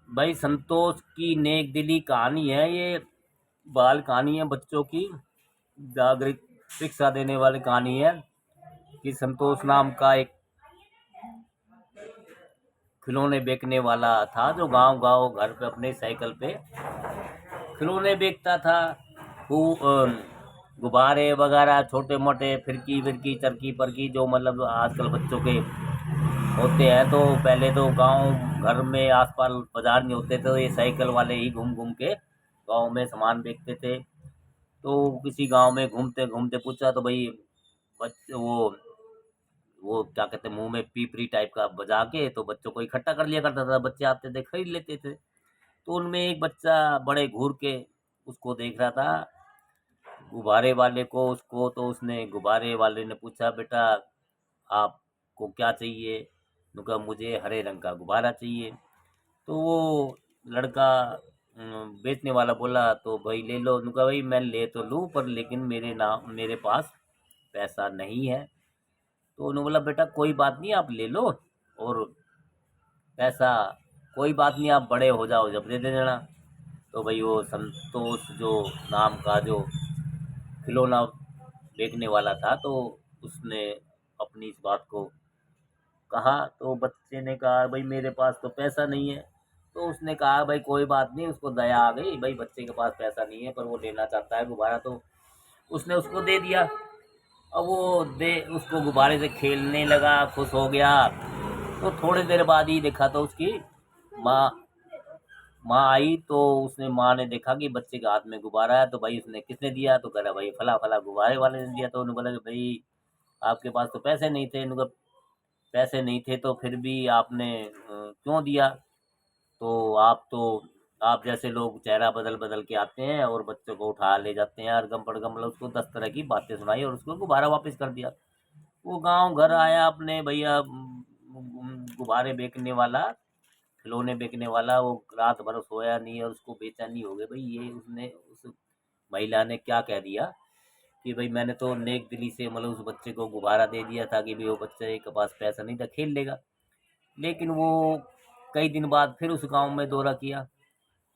भाई संतोष की नेक दिली कहानी है ये। बाल कहानी है बच्चों की, जागृत शिक्षा देने वाली कहानी है कि संतोष नाम का एक खिलौने बेचने वाला था जो गांव गांव घर पे अपने साइकिल पे खिलौने बेचता था। वो गुब्बारे वगैरह छोटे मोटे फिरकी विरकी चरकी परकी जो मतलब आजकल बच्चों के होते हैं। तो पहले तो गांव घर में आसपास बाजार नहीं होते थे, तो ये साइकिल वाले ही घूम घूम के गांव में सामान बेचते थे। तो किसी गांव में घूमते घूमते पूछा तो भाई बच्चे वो क्या कहते हैं, मुंह में पीपरी टाइप का बजा के तो बच्चों को इकट्ठा कर लिया करता था। बच्चे आते थे खरीद लेते थे। तो उनमें एक बच्चा बड़े घूर के उसको देख रहा था, गुब्बारे वाले को। उसको तो उसने गुब्बारे वाले ने पूछा, बेटा आपको क्या चाहिए? तो कहा मुझे हरे रंग का गुब्बारा चाहिए। तो वो लड़का बेचने वाला बोला तो भाई ले लो। उनका भाई मैं ले तो लूँ पर लेकिन मेरे पास पैसा नहीं है। तो उन्होंने बोला बेटा कोई बात नहीं, आप ले लो और पैसा कोई बात नहीं, आप बड़े हो जाओ जब दे देना। तो भाई वो संतोष जो नाम का जो खिलौना बेचने वाला था, तो उसने अपनी इस बात को कहा। तो बच्चे ने कहा भाई मेरे पास तो पैसा नहीं है। तो उसने कहा भाई कोई बात नहीं, उसको दया आ गई भाई बच्चे के पास पैसा नहीं है पर वो लेना चाहता है गुब्बारा। तो उसने उसको दे दिया। अब वो दे उसको गुब्बारे से खेलने लगा, खुश हो गया। तो थोड़ी देर बाद ही देखा तो उसकी माँ माँ आई। तो उसने माँ ने देखा कि बच्चे के हाथ में गुब्बारा है। तो भाई उसने किसने दिया? तो कह रहा भाई फला फला गुब्बारे वाले ने दिया। तो उन्होंने बोला कि भाई आपके पास तो पैसे नहीं थे। उनका पैसे नहीं थे तो फिर भी आपने क्यों दिया? तो आप जैसे लोग चेहरा बदल बदल के आते हैं और बच्चों को उठा ले जाते हैं और गम पड़गम मतलब उसको 10 तरह की बातें सुनाई और उसको गुब्बारा वापस कर दिया। वो गांव घर आया अपने भैया गुब्बारे बेचने वाला, खिलौने बेचने वाला, वो रात भर सोया नहीं और उसको बेचैनी हो गई भाई ये उसने उस महिला ने क्या कह दिया कि भाई मैंने तो नेक दिली से मतलब उस बच्चे को गुब्बारा दे दिया था कि भाई वो बच्चे के पास पैसा नहीं था, खेल लेगा। लेकिन वो कई दिन बाद फिर उस गांव में दौरा किया।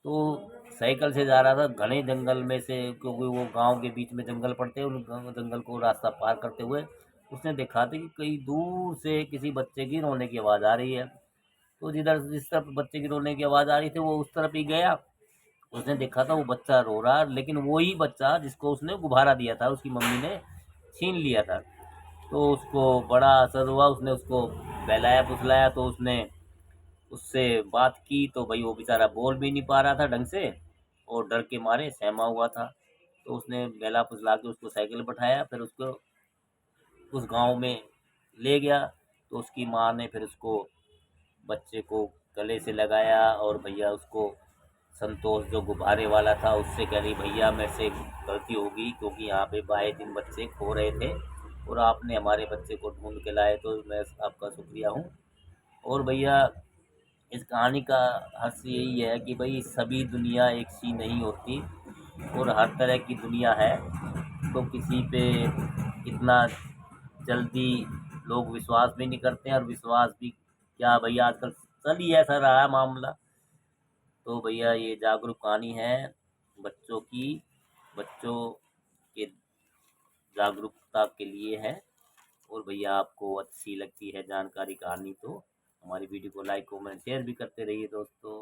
तो साइकिल से जा रहा था घने जंगल में से, क्योंकि वो गांव के बीच में जंगल पड़ते हैं। उन जंगल को रास्ता पार करते हुए उसने देखा था कि कहीं दूर से किसी बच्चे की रोने की आवाज़ आ रही है। तो जिस तरफ बच्चे की रोने की आवाज़ आ रही थी वो उस तरफ ही गया। उसने देखा था वो बच्चा रो रहा, लेकिन वही बच्चा जिसको उसने गुब्बारा दिया था उसकी मम्मी ने छीन लिया था। तो उसको बड़ा असर हुआ, उसने उसको बहलाया फुसलाया। तो उसने उससे बात की तो भाई वो बेचारा बोल भी नहीं पा रहा था ढंग से और डर के मारे सहमा हुआ था। तो उसने बहला फुसला के उसको साइकिल बैठाया, फिर उसको उस गांव में ले गया। तो उसकी माँ ने फिर उसको बच्चे को गले से लगाया और भैया उसको संतोष जो गुब्बारे वाला था उससे कह रही भैया मेरे से गलती होगी, क्योंकि यहाँ पे बाए दिन बच्चे खो रहे थे और आपने हमारे बच्चे को ढूंढ के लाए, तो मैं आपका शुक्रिया हूँ। और भैया इस कहानी का हर्ष यही है कि भाई सभी दुनिया एक सी नहीं होती और हर तरह की दुनिया है। तो किसी पे इतना जल्दी लोग विश्वास भी नहीं करते हैं, और विश्वास भी क्या भैया आजकल चल ही ऐसा रहा है मामला। तो भैया ये जागरूक कहानी है बच्चों की, बच्चों के जागरूकता के लिए है। और भैया आपको अच्छी लगती है जानकारी कहानी तो हमारी वीडियो को लाइक कमेंट शेयर भी करते रहिए दोस्तों।